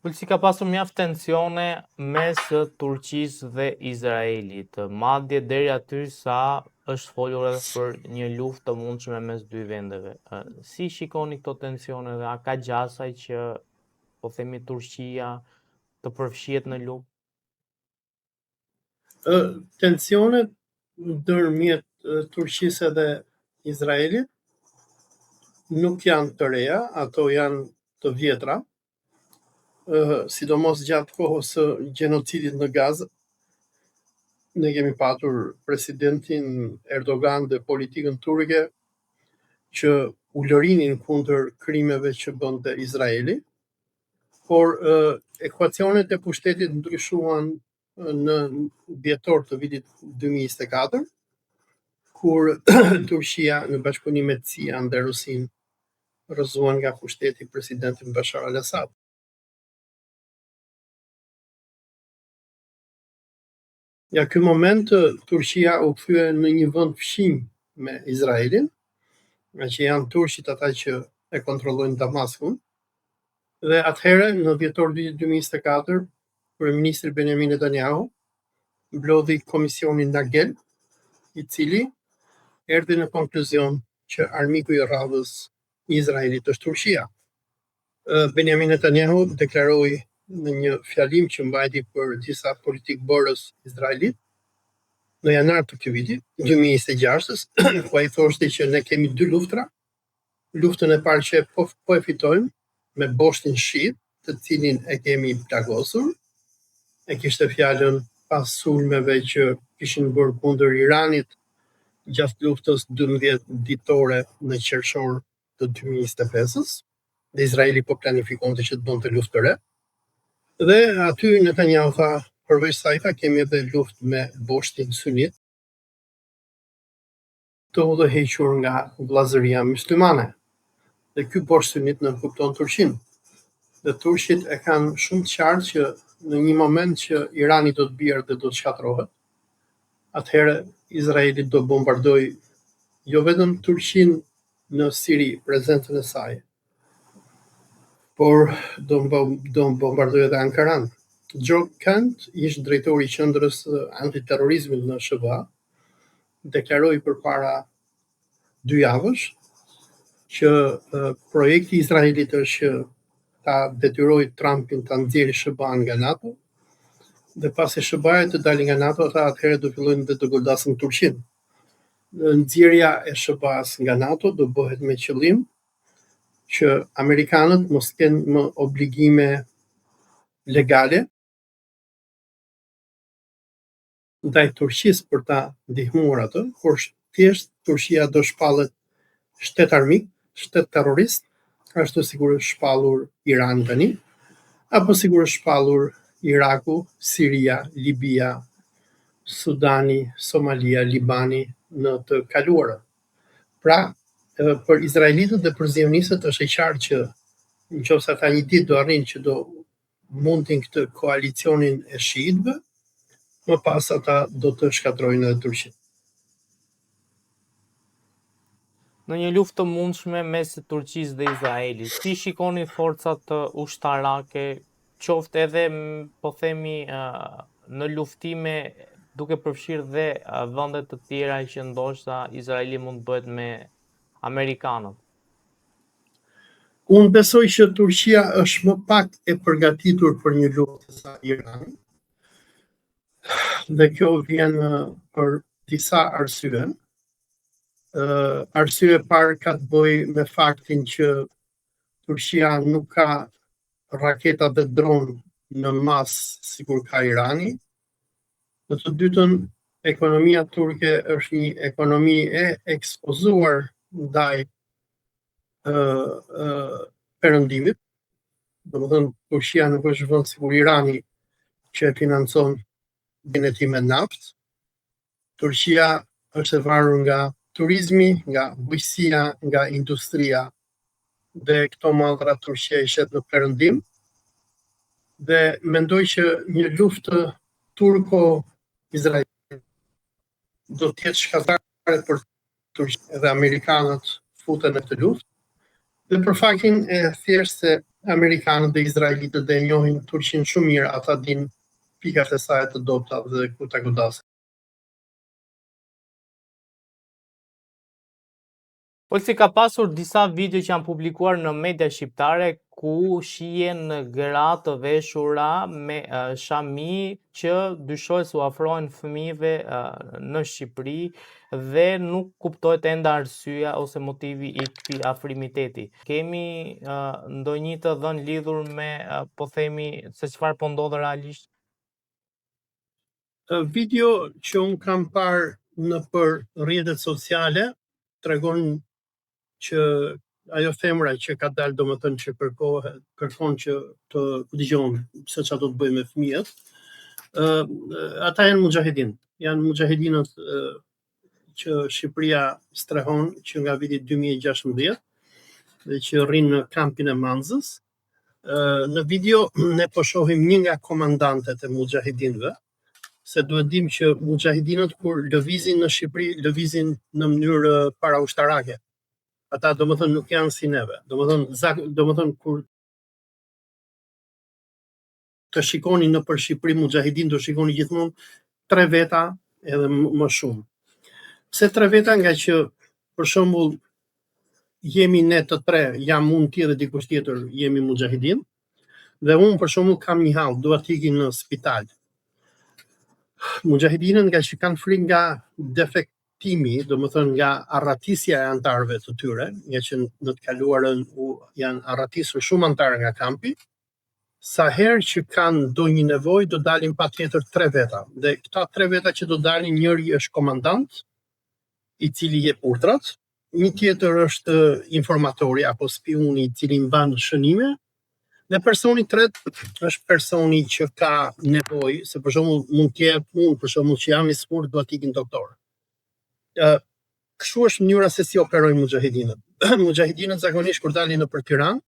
Si ka pasur mjaft tensione mes Turqisë dhe Izraelit, madje deri aty sa është folur edhe për një luftë të mundshme mes dy vendeve. Si shikoni këto tensione dhe a ka gjasaj që po themi Turqia të përfshihet në luftë? Tensionet ndërmjet Turqisë dhe Izraelit nuk janë të reja, ato janë të vjetra, sidomos gjatë kohës së gjenocidit në Gazë. Ne kemi patur presidentin Erdogan dhe politikën turke që u lërinin kundër krimeve që bënte Izraeli, por ekuacionet e pushtetit ndryshuan në dhjetor të vitit 2024, kur Turqia në bashkëpunim me CIA dhe Rusin rrëzuan nga pushteti presidentin Bashar al-Assad. Ja, ky moment Turqia u kthye në një vend fshim me Izraelin, nga që janë turqit ata që e kontrollojnë Damaskun. Dhe atëherë në dhjetor 2024, kryeministri Benjamin Netanyahu mblodhi komisionin Nagel, i cili erdhi në konkluzion që armiku i radhës i Izraelit është Turqia. Benjamin Netanyahu deklaroi në një fjalim që mbajti për disa politikbërës Izraelit në janar të këtij viti, 2026, ku ai thoshte që ne kemi dy luftra. Luftën e parë që po e fitojmë me Boshtin Shit, të cilin e kemi plagosur. E kishte fjalën pas sulmeve që kishin bërë kundër Iranit gjatë luftës 12 ditore në qershor të 2025-s, dhe Izraeli po planifikonte që të bënte luftë të re. Dhe aty Netanyahu tha, përveç saj tha, kemi edhe luftë me Boshtin Sunit, të udhëhequr nga vllazëria myslimane. Dhe ky Boshti Sunit në kupton Turqinë. Dhe turqit e kanë shumë të qartë që në një moment që Irani do të bjerë dhe do të shkatërrohet, atëherë Izraeli do bombardoj jo vetëm Turqinë në Siri, prezentën e saj, por do bombardoj edhe Ankaran. Joe Kent, ish drejtori i qendrës antiterrorizmit në SBA, deklaroi përpara 2 javësh që projekti i Izraelit është që ta detyroj Trumpin ta nxjerrë SBA-n nga NATO, dhe pasi SBA-ja të dalë nga NATO, ata atëherë do fillojnë dhe të godasin Turqinë. Nxjerrja e SBA-s nga NATO do bëhet me qëllim që amerikanët mos kenë më obligime legale ndaj Turqisë për ta ndihmuar atë, por thjesht Turqia do shpallet shtet armik, shtet terrorist, ashtu sikur është shpallur Irani tani, apo sikur është shpallur Iraku, Siria, Libia, Sudani, Somalia, Libani në të kaluarën. Pra, për izraelitët dhe për zionistët është e qartë që nëse ata një ditë do arrijnë që do mundin këtë koalicionin e shiitëve, më pas ata do të shkatrojnë edhe Turqinë. Në një luftë të mundshme mes Turqisë dhe Izraelit, si shikoni forcat ushtarake, qoftë edhe po themi në luftime duke përfshirë dhe vende të tjera që ndoshta Izraeli mund të bëhet me amerikanët? Unë besoj që Turqia është më pak e përgatitur për një luftë se sa Irani. Dhe kjo vjen për disa arsye. Arsye e parë ka të bëjë me faktin që Turqia nuk ka raketa dhe dron në masë sikur ka Irani. Në të dytën, ekonomia turke është një ekonomi e ekspozuar ndaj perëndimit. Domethënë Turqia nuk është vend sikur Irani që e financon bine ti me naftë. Turqia është e varur nga turizmi, nga bujqësia, nga industria, dhe këto mallra Turqia i shet në perëndim. Dhe mendoj që një luftë turko-izraelite do të jetë shkatare për Turqinë, dhe amerikanët futen në këtë luftë, Dhe për faktin e thjesht se amerikanët dhe izraelitët dhe njohin Turqinë shumë mirë, ata din pikat e saj të dobta dhe ku ta godasin. Po si ka pasur disa video që janë publikuar në media shqiptare ku shihen gra të veshura me shami që dyshohet se u afrohen fëmijëve në Shqipëri dhe nuk kuptohet enda arsyeja ose motivi i këtij afrimiteti. Kemi ndonjë të dhënë lidhur me po themi se çfarë po ndodh realisht? Video që unë kam parë në për rrjetet sociale tregon që ajo femra që ka dalë domethënë që kërkon që të dëgjon se çfarë do të bëjë me fëmijët. Ata janë mujahedinët që Shqipëria strehon që nga viti 2016 dhe që rrinë në kampin e Manzës. Në video ne po shohim një nga komandantet e mujahedinëve, se duhet dim që mujahedinët kur lëvizin në Shqipëri, lëvizin në mënyrë paraushtarake. Ata domethënë nuk janë si neve. Domethënë kur të shikoni në për Shqipëri mujahedin, do shikoni gjithmonë 3 veta edhe më shumë. Pse 3 veta? Nga që për shembull jemi ne të tre, jam unë, ti dhe dikush tjetër, jemi mujahedin, dhe unë për shembull kam një hall, dua të ikim në spital. Mujahedinët nga që kanë frikë nga defektimi, domethënë nga arratisja e antarëve të tyre, nga që në të kaluarën janë arratisur shumë antarë nga kampi, sa herë që kanë ndonjë nevojë do dalin patjetër 3 veta. Dhe këta 3 veta që do dalin, njëri është komandant, i cili jep urdhrat, një tjetër është informatori apo spiuni i cili mban shënime, dhe personi tretë është personi që ka nevojë, se për shembull mund të jetë unë, për shembull që jam i smurt, do të ikim doktor. Kështu është mënyra se si operojnë mujahedinët. Mujahedinët zakonisht kur dalin nëpër Tiranë,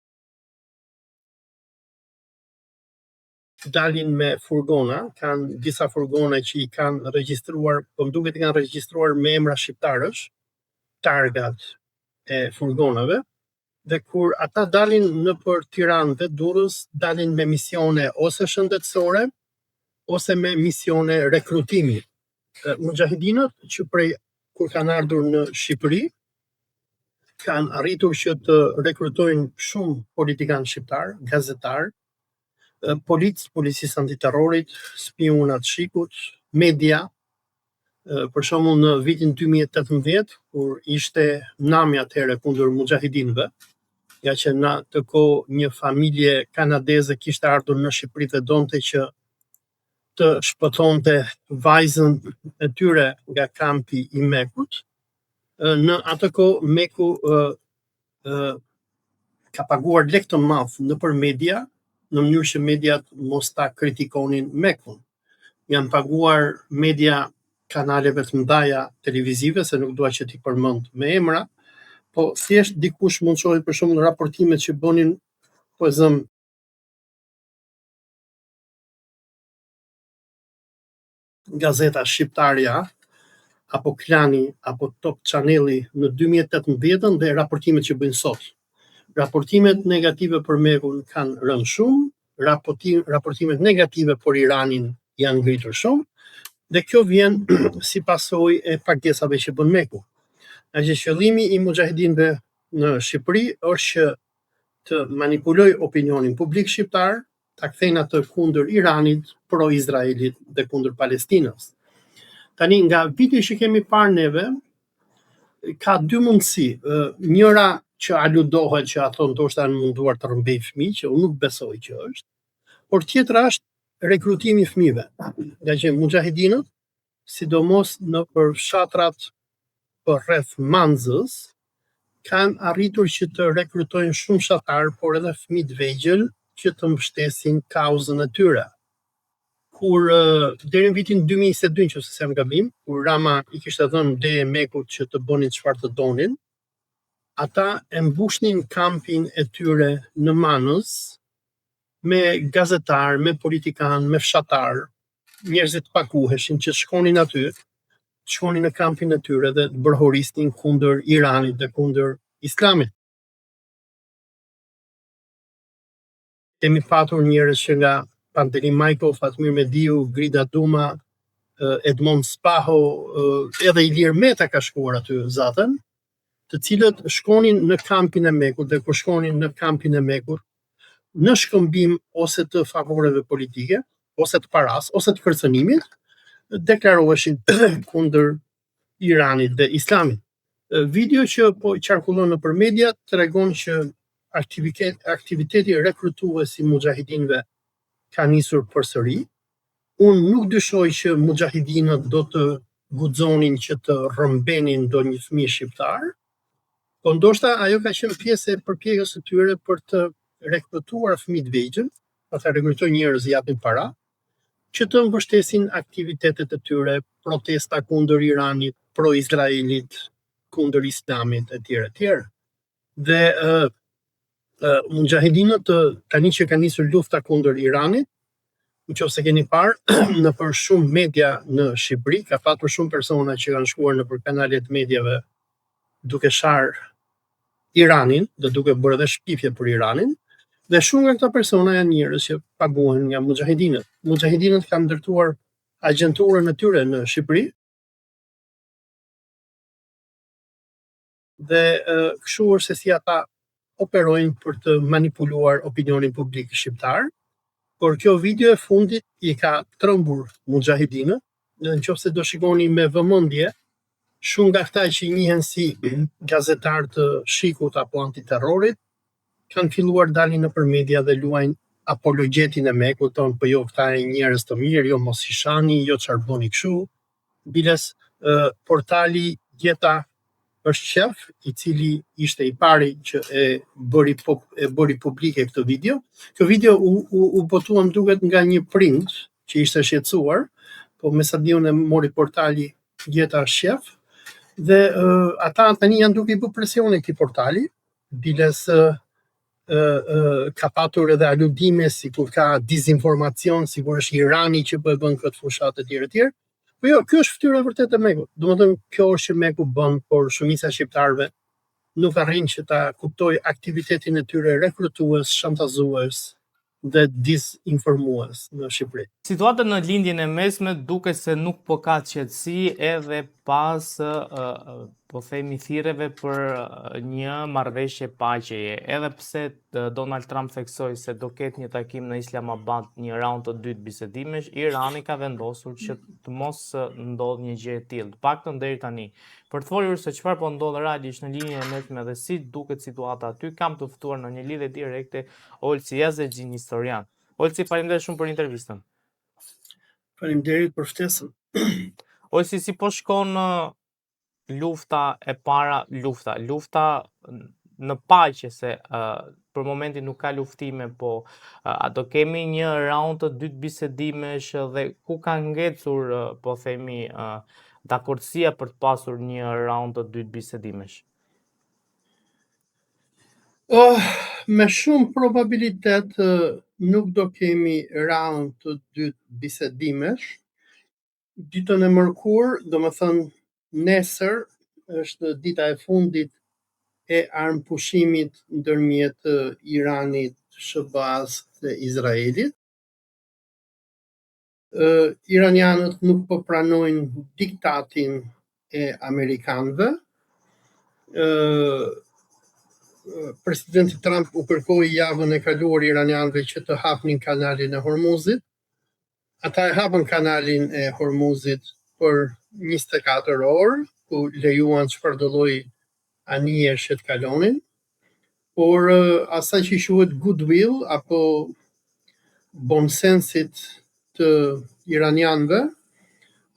dalin me furgona, kanë disa furgona që i kanë regjistruar, po më duket i kanë regjistruar me emra shqiptarësh, targat e furgonave, dhe kur ata dalin nëpër Tiranë dhe Durrës, dalin me misione ose shëndetësore ose me misione rekrutimi. Mujahedinët që prej kur kanë ardhur në Shqipëri, kanë arritur që të rekrutojnë shumë politikanë shqiptar, gazetar, policisë antiterrorit, spionat shikut, media. Për shembull në vitin 2018, kur ishte nami atëherë kundër mujahedinëve, nga që në atë kohë një familje kanadeze kishte ardhur në Shqipëri dhe donte që të shpëtonte vajzën e tyre nga kampi i Mekut. Në atë kohë Meku ka paguar lek të madh nëpër media, në mënyrë që mediat mos ta kritikonin Mekun. Janë paguar media kanaleve të mëdha televizive, se nuk dua që t'i përmend me emra, po thjesht dikush mund shohë për shembull raportimet që bënin, po e zëm gazeta Shqiptarja, apo Klani, apo Top Channeli në 2018 dhe raportimet që bëjnë sot. Raportimet negative për Mekun kanë rënë shumë, raportimet negative për Iranin janë ngritur shumë, dhe kjo vjen si pasojë e pagesave që bën Meku. Nga që qëllimi i mujahedinëve në Shqipëri është që të manipuloj opinionin publik shqiptar, ta kthejnë atë kundër Iranit, pro-Izraelit dhe kundër Palestinës. Tani nga viti që kemi parë neve, ka 2 mundësi. Njëra që aludohet që ato ndoshta janë munduar të rrëmbej fëmijë, që unë nuk besoj që është, por tjetra është rekrutimi i fëmijëve. Nga që mujahedinët, sidomos në për fshatrat për rreth Manzës, kanë arritur që të rekrutojnë shumë fshatar, por edhe fëmijë të vegjël që të mbështesin kauzën e tyre. Kur deri në vitin 2022, nëse s'jam gabim, kur Rama i kishte dhënë leje Mekut që të bënin çfarë të donin, ata e mbushnin kampin e tyre në Manës me gazetar, me politikan, me fshatar, njerëzit paguheshin që shkonin aty, shkonin në kampin e tyre dhe bërhorisnin kundër Iranit dhe kundër Islamit. Kemi patur njerëz që nga Panteli Majko, Fatmir Mediu, Grida Duma, Edmond Spaho, edhe Ilir Meta ka shkuar aty zaten, të cilët shkonin në kampin e Mekut dhe kur shkonin në kampin e Mekut, në shkëmbim ose të favoreve politike, ose të paras, ose të kërcënimit, deklaroheshin kundër Iranit dhe Islamit. Video që po qarkullon nëpër media tregon që aktiviteti rekrutues i mujahidinëve ka nisur përsëri. Unë nuk dyshoj që mujahidinët do të guxonin që të rrëmbenin ndonjë fëmijë shqiptar, po ndoshta ajo ka qenë pjesë e përpjekjes së tyre për të rekrutuar fëmijë të vegjël, ata rekrutojnë njerëz, japin para, që të mbështesin aktivitetet e tyre, protesta kundër Iranit, pro-Izraelit, kundër Islamit, etj. Dhe mujahidinët tani që ka nisur lufta kundër Iranit, nëse keni parë nëpër shumë media në Shqipëri, ka patur shumë persona që kanë shkuar nëpër kanalet medjave duke sharë Iranin dhe duke bërë edhe shpifje për Iranin, dhe shumë nga këta persona janë njerëz që paguhen nga mujahidinët. Mujahidinët kanë ndërtuar agjenturën e tyre në Shqipëri dhe kështu është se si ata operojnë për të manipuluar opinionin publik shqiptar. Por kjo video e fundit i ka trembur mujahidinët, nëse do shikoni me vëmendje, shumë nga këta që njihen si gazetar të Shikut apo antiterrorit, kanë filluar dalin nëpër media dhe luajnë apologjetin e Mekut, thonë po jo këta janë njerëz të mirë, jo mos i shani, jo çfarë bëni kështu. Biles portali Gjeta është qef, i cili ishte i pari që e bëri publike këtë video. Kjo video u botua më duket nga një print që ishte shqetësuar, po me sa diun e mori portali Gjeta shef, dhe ata tani janë duke i bë presione këtij portali, biles ka patur edhe aludime sikur ka dizinformacion, sikur është Irani që po e bën këtë fushat etj. Po jo, kjo është fytyra e vërtetë e Mekut. Domethënë kjo është që Meku bën, por shumica e shqiptarëve nuk arrin që ta kuptoj aktivitetin e tyre rekrutues, shantazues dhe disinformues në Shqipëri. Situata në lindjen e mesme duket se nuk po ka qetësi edhe pas po themi thirrjeve për një marrëveshje paqeje, edhe pse Donald Trump theksoi se do ketë një takim në Islamabad, një raund të dytë bisedimesh, Irani ka vendosur që të mos ndodhë një gjë e tillë. Të paktën deri tani. Për të folur se çfarë po ndodh realisht në linjën e mesme dhe si duket situata aty, kam të ftuar në një lidhje direkte Olsi Yazexhin, historian. Olsi, faleminderit shumë për intervistën. Faleminderit për ftesën. Olsi, si po shkon lufta e para, lufta në paqe, se për momentin nuk ka luftime, po a do kemi një raund të dytë bisedimesh dhe ku ka ngecur po themi dakordësia për të pasur një raund të dytë bisedimesh? Me shumë probabilitet nuk do kemi raund të dytë bisedimesh. Ditën e mërkur, domethënë nesër, është dita e fundit e armpushimit ndërmjet Iranit, SBA-s dhe Izraelit. Iranianët nuk po pranojnë diktatin e amerikanëve. Presidenti Trump u kërkoi javën e kaluar iranianëve që të hapnin kanalin e Hormuzit. Ata e hapën kanalin e Hormuzit për 24 orë, ku lejuan çfarëdo lloj anijesh që të kalonin, por asaj që quhet goodwill apo bonsensit të iranianëve,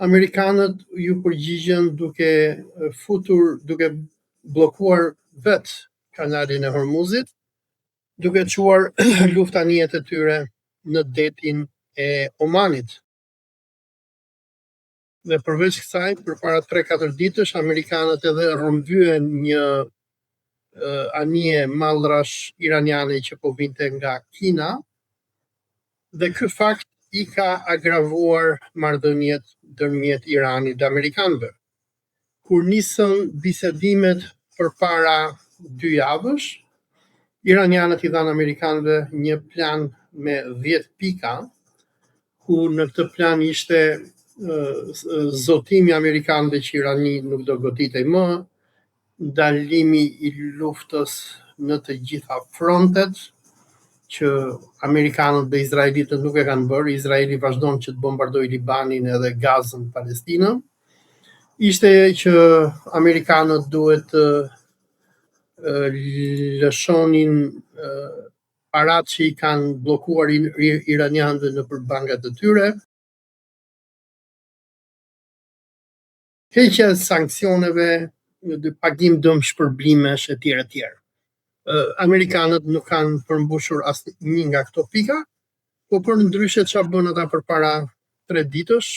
amerikanët ju përgjigjen duke bllokuar vetë kanalin e Hormuzit, duke çuar luftanijet e tyre në detin e Omanit. Dhe përveç kësaj, përpara 3-4 ditësh, amerikanët edhe rrëmbyen një anije mallrash iraniane që po vinte nga Kina, dhe ky fakt i ka agravuar marrëdhëniet ndërmjet Iranit dhe amerikanëve. Kur nisën bisedimet përpara 2 javësh, Iranianët i dhanë amerikanëve një plan me 10 pika, ku në këtë plan ishte zotimi amerikanëve që Irani nuk do goditej më, ndalimi i luftës në të gjitha frontet, që amerikanët dhe izraelitët nuk e kanë bërë. Izraeli vazhdon që të bombardojë Libanin edhe Gazën, Palestinën. Ishte që amerikanët duhet të lëshonin paratë që i kanë bllokuar iranianëve nëpër bankat e tyre. Heqja e sanksioneve, pagim dëm shpërblimesh etj. Amerikanët nuk kanë përmbushur asnjë nga këto pika, po për ndryshe çfarë bën ata përpara 3 ditësh,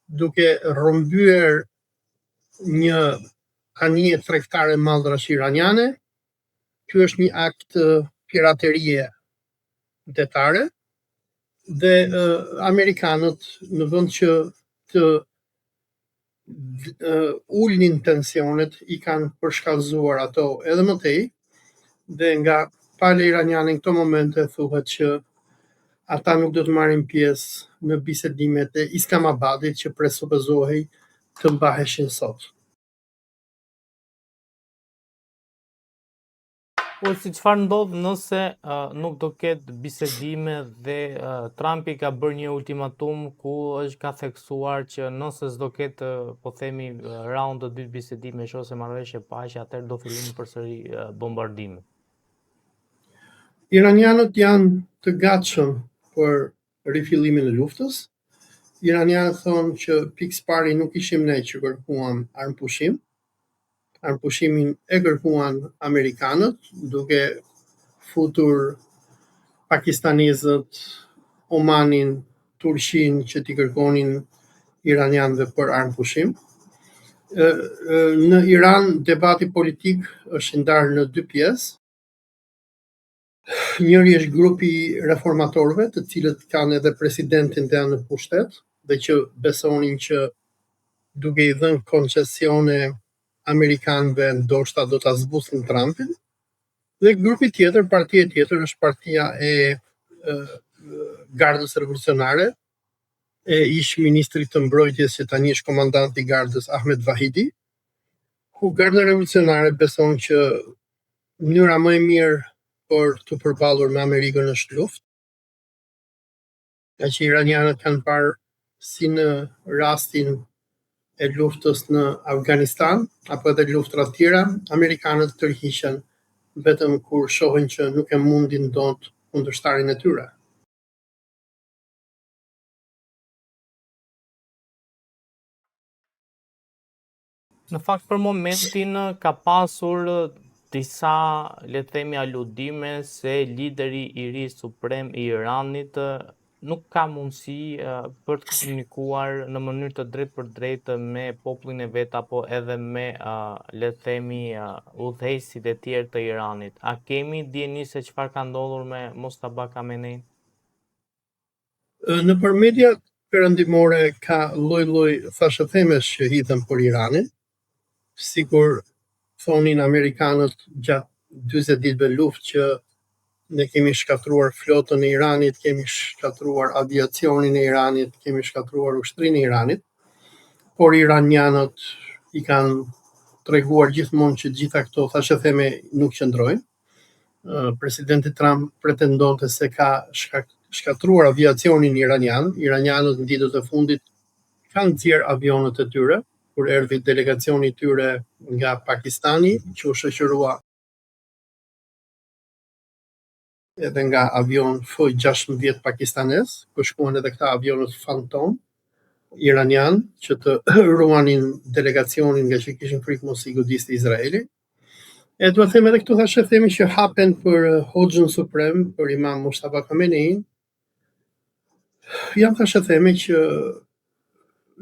duke rrëmbyer një anije tregtare mallrash iraniane. Ky është një akt piraterie detare dhe amerikanët në vend që të ulnin tensionet i kanë përshkallëzuar ato edhe më tej, dhe nga pala iraniane në këto momente thuhet që ata nuk do të marrin pjesë në bisedimet e Islamabadit që presupozohej të mbaheshin sot. Po si çfarë ndodh nëse nuk do ketë bisedime dhe Trumpi ka bërë një ultimatum ku ka theksuar që nëse s'do ketë, po themi, raund të dytë bisedimesh ose marrëveshje paqe, atëherë do fillojnë përsëri bombardime. Iranianët janë të gatshëm për rifillimin e luftës. Iranianët thonë që pikë pari nuk ishim ne që kërkuam armpushim. Armpushimin e kërkuan amerikanët, duke futur pakistanezët, Omanin, Turqinë që t'i kërkonin iranianëve për armpushim. Në Iran debati politik është ndarë në 2 pjesë. Njëri është grupi reformatorëve, të cilët kanë edhe presidentin dhe janë në pushtet, dhe që besonin që duke i dhënë koncesione amerikanëve ndoshta do ta zbusnin Trumpin. Dhe grupi tjetër, partia tjetër është partia e Gardës Revolucionare, e ish ministrit të mbrojtjes që tani është komandant i Gardës Ahmed Vahidi, ku Garda Revolucionare beson që mënyra më e mirë për të përballur me Amerikën është luftë. Nga që iranianët kanë parë si në rastin e luftës në Afganistan apo edhe luftra të tjera, amerikanët tërhiqen vetëm kur shohin që nuk e mundin dot kundërshtarin e tyre. Në fakt për momentin ka pasur disa, le të themi, aludime se lideri i ri suprem i Iranit nuk ka mundësi për të komunikuar në mënyrë të drejtë për drejtë me popullin e vet apo edhe me, le të themi, udhëheqësit e tjerë të Iranit. A kemi dieni se çfarë ka ndodhur me Moshtaba Khamenei? Nëpër media perëndimore ka lloj-lloj thashëthemesh që hidhen për Iranin, sikur thonin amerikanët gjatë 40 ditëve luftë që ne kemi shkatruar flotën e Iranit, kemi shkatruar aviacionin e Iranit, kemi shkatruar ushtrinë e Iranit, por iranianët i kanë treguar gjithmonë që gjitha këto thashëtheme nuk qëndrojnë. Presidenti Trump pretendonte se ka shkatruar aviacionin iranian. Iranianët në ditët e fundit kanë nxjerr avionët e tyre, kur erdhi delegacioni i tyre nga Pakistani, që u shoqërua edhe nga avion F-16 pakistanez, ku shkuan edhe këta avionët Phantom iranian që të ruanin delegacionin nga që kishin frikë mos i godiste Izraeli. E duhet them edhe këtu thashëthemi që hapen për Hoxhën Suprem, për Imam Moshtaba Khamenei, janë thashëthemi që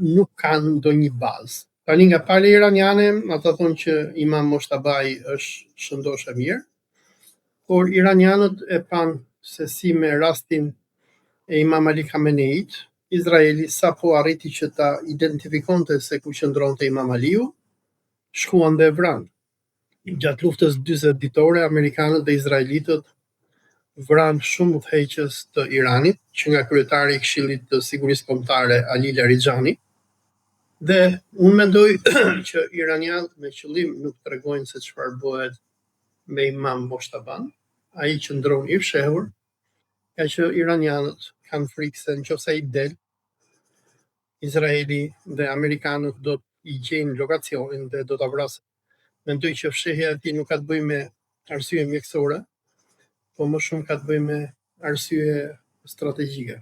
nuk kanë ndonjë bazë. Tani nga pala iraniane, ata thonë që Imam Moshtabai është shëndosh e mirë, por iranianët e pan se si me rastin e Imam Ali Khameneit, Izraeli sapo arriti që ta identifikonte se ku qëndronte Imam Aliu, shkuan dhe e vranë. Gjatë luftës 40 ditore, amerikanët dhe izraelitët vranë shumë udhëheqës të Iranit, që nga kryetari i Këshillit të Sigurisë Kombëtare Ali Larijani. Dhe unë mendoj që iranianët me qëllim nuk tregojnë se çfarë bëhet me Imam Boshtaban, ai qëndron i fshehur, ka që iranianët kanë frikë se nëse ai del, Izraeli dhe amerikanët do i gjejnë lokacionin dhe do ta vrasin. Mendoj që fshehja e tij nuk ka të bëjë me arsye mjekësore, po më shumë ka të bëjë me arsye strategjike.